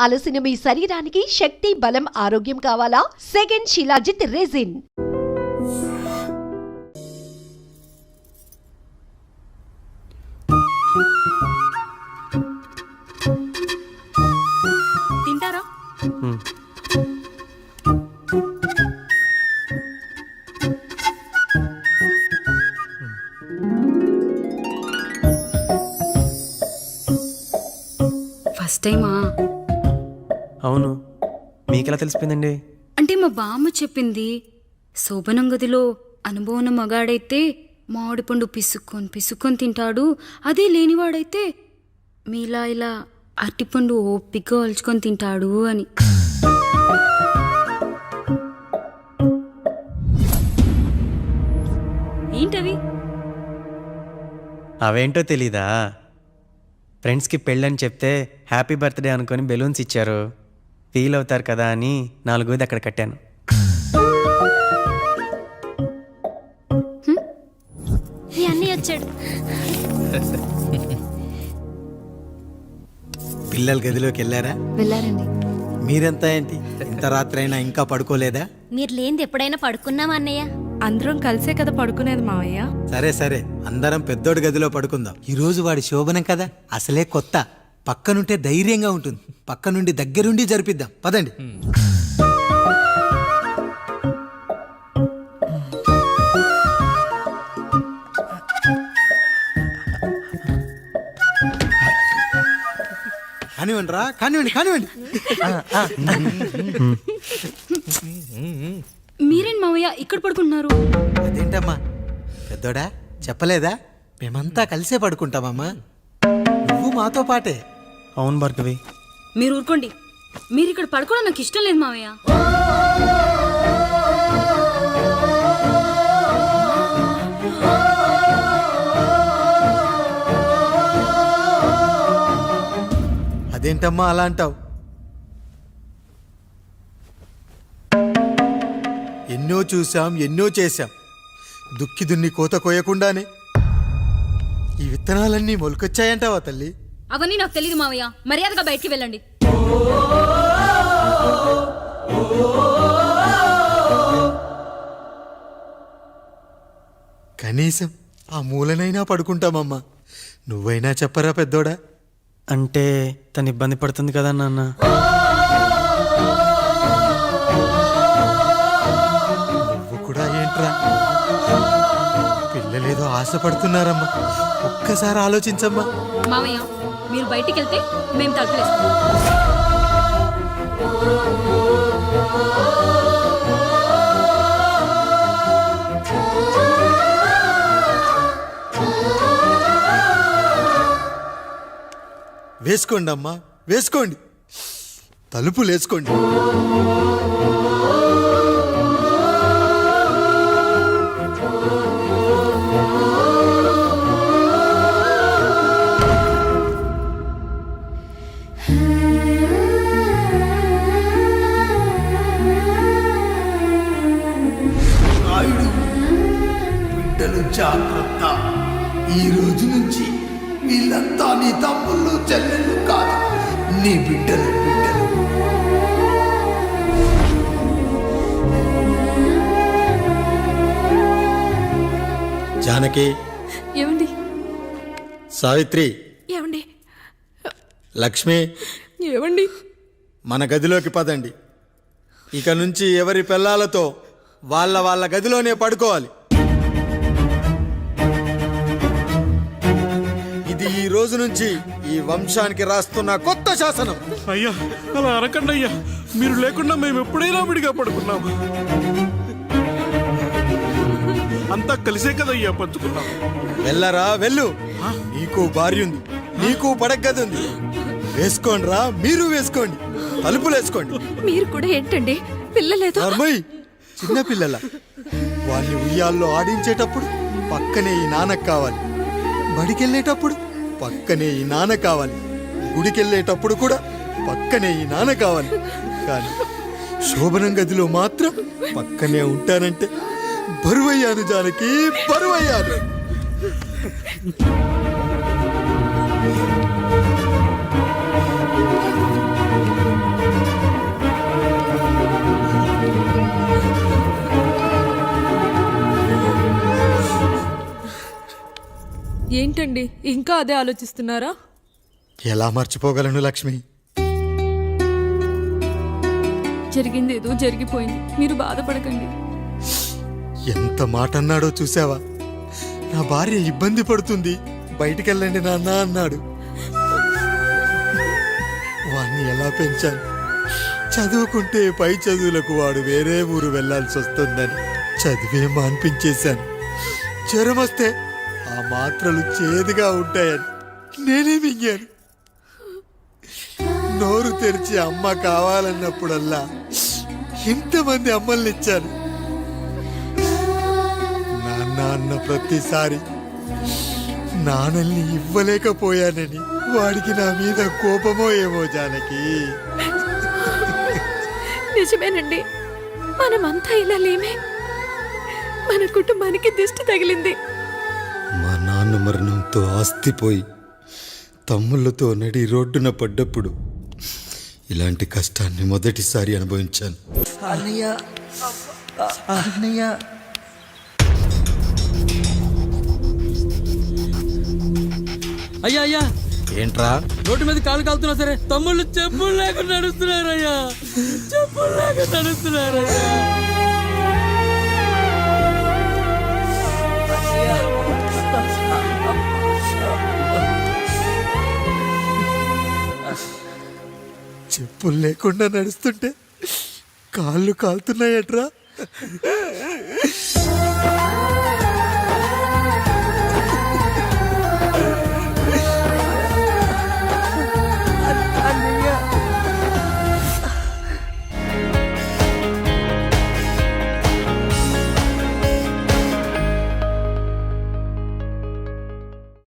అలసిన మీ శరీరానికి శక్తి, బలం, ఆరోగ్యం కావాలా? Second shilajit resin. తింటారా? ఫస్ట్ టైమా? అవును, మీకెలా తెలిసిపోయిందండి? అంటే మా బామ్మ చెప్పింది. శోభనం గదిలో అనుభవం మగాడైతే మామిడి పండు పిసుక్కొని తింటాడు, అదే లేనివాడైతే మీలా ఇలా అరటిపండు ఓపిగ్గా ఒలుచుకొని తింటాడు అని. ఏంటవి? అవేంటో తెలీదా? ఫ్రెండ్స్కి పెళ్ళని చెప్తే హ్యాపీ బర్త్డే అనుకొని బెలూన్స్ ఇచ్చారు, ఫీల్ అవుతారు కదా అని 4 అక్కడ కట్టాను. అన్నీ వచ్చాడు. పిల్లల గదిలోకి వెళ్ళారా? వెళ్ళారండి. మీరెంత ఏంటి ఇంత రాత్రి అయినా ఇంకా పడుకోలేదా? మీరు లేనిది ఎప్పుడైనా పడుకున్నామా అన్నయ్య? అందరం కలిసే కదా పడుకునేది మావయ్య. సరే సరే, అందరం పెద్దోడి గదిలో పడుకుందాం. ఈ రోజు వాడి శోభనం కదా, అసలే కొత్త. పక్కనుంటే ధైర్యంగా ఉంటుంది. పక్క నుండి దగ్గరుండి జరిపిద్దాం, పదండి. కానివ్వండి రా, కానివ్వండి కానివ్వండి. మీరేం మావయ్య ఇక్కడ పడుకుంటున్నారు? అదేంటమ్మా పెద్దోడా, చెప్పలేదా? మేమంతా కలిసే పడుకుంటామమ్మా, నువ్వు మాతో పాటే. అవును భార్గవి. మీరు ఊరుకోండి. మీరు ఇక్కడ పడుకోవడం నాకు ఇష్టం లేదు మావయ్య. అదేంటమ్మా అలా అంటావు? ఎన్నో చూసాం, ఎన్నో చేశాం. దుక్కి దున్ని కోత కోయకుండానే ఈ విత్తనాలన్నీ మొలకొచ్చాయంటావా తల్లి? అవన్నీ నాకు తెలియదు మావయ్య. మర్యాదగా బయటికి వెళ్ళండి. కనీసం ఆ మూలనైనా పడుకుంటామమ్మా. నువ్వైనా చెప్పరా పెద్దోడా? అంటే తను ఇబ్బంది పడుతుంది కదా నాన్న. నువ్వు కూడా ఏంట్రా, పిల్లలేదో ఆశపడుతున్నారమ్మా. ఒక్కసారి ఆలోచించమ్మా. మావయ్య మీరు బయటికి వెళ్తే మేము తలుపులేస్తాం. వేసుకోండి అమ్మా, వేసుకోండి. తలుపులు వేసుకోండి. బిడ్డలు జాగ్రత్త. ఈ రోజు నుంచి వీళ్ళంతా నీ తమ్ముళ్ళు చెల్లెళ్ళు కాదు, నీ బిడ్డలు. జానకి, ఏమండి? సావిత్రి, ఏమండి? లక్ష్మి, ఏమండి? మన గదిలోకి పదండి. ఇక నుంచి ఎవరి పిల్లలతో వాళ్ళ గదిలోనే పడుకోవాలి. ఇది ఈ రోజు నుంచి ఈ వంశానికి రాస్తున్న కొత్త శాసనం. అయ్యా అలా అనకండి అయ్యా, మీరు లేకుండా మేము ఎప్పుడైనా విడిగా పడుకున్నాము. అంతా కలిసే కదయ్యా పంచుకున్నాం. వెళ్ళరా వెళ్ళు, నీకు భార్య ఉంది, నీకు పడగది ఉంది. వేసుకోండి రా, మీరు వేసుకోండి. తలుపులు వేసుకోండి. మీరు కూడా ఏంటండి పిల్లలేదు? చిన్న పిల్లల వాళ్ళని ఉయ్యాల్లో ఆడించేటప్పుడు పక్కనే ఈ నాన్న కావాలి. బడికెళ్ళేటప్పుడు పక్కనే ఈ నాన్న కావాలి. గుడికెళ్ళేటప్పుడు కూడా పక్కనే ఈ నాన్న కావాలి. కానీ శోభనం గదిలో మాత్రం పక్కనే ఉంటానంటే బరువయ్యాను జానకి, బరువయ్యాను. ఏంటండి ఇంకా అదే ఆలోచిస్తున్నారా? ఎలా మర్చిపోగలను లక్ష్మి? జరిగింది ఏదో జరిగిపోయింది, మీరు బాధపడకండి. ఎంత మాట అన్నాడో చూసావా? నా భార్య ఇబ్బంది పడుతుంది, బయటికెళ్ళండి నాన్న అన్నాడు. వాణ్ణి ఎలా పెంచాను? చదువుకుంటే పై చదువులకు వాడు వేరే ఊరు వెళ్లాల్సి వస్తుందని చదివే మాన్పించేశాను. జ్వరం వస్తే ఆ మాత్రలు చేదుగా ఉంటాయని నేనే మింగాను. నోరు తెరిచి అమ్మ కావాలన్నప్పుడల్లా ఇంతమంది అమ్మల్ని ఇచ్చాను. నాన్న అన్న ప్రతిసారి నాన్నల్ని ఇవ్వలేకపోయానని వాడికి నా మీద కోపమో ఏమో జానకి. నిజమేనండి, మనమంతా ఇలా లేమే. మన కుటుంబానికి దిష్టి తగిలింది. మా నాన్న మరణంతో ఆస్తిపోయి తమ్ముళ్ళతో నడి రోడ్డున పడ్డప్పుడు ఇలాంటి కష్టాన్ని మొదటిసారి అనుభవించాను. అయ్యా అయ్యా, ఏంట్రా? రోడ్డు మీద కాలు కాలుతున్నా సరే తమ్ముళ్ళు చెప్పులు లేకుండా నడుస్తున్నారయ్యా, చెప్పులు లేకుండా నడుస్తున్నారయ్యా. చెప్పులు లేకుండా నడుస్తుంటే కాళ్ళు కాలుతున్నాయట్రా.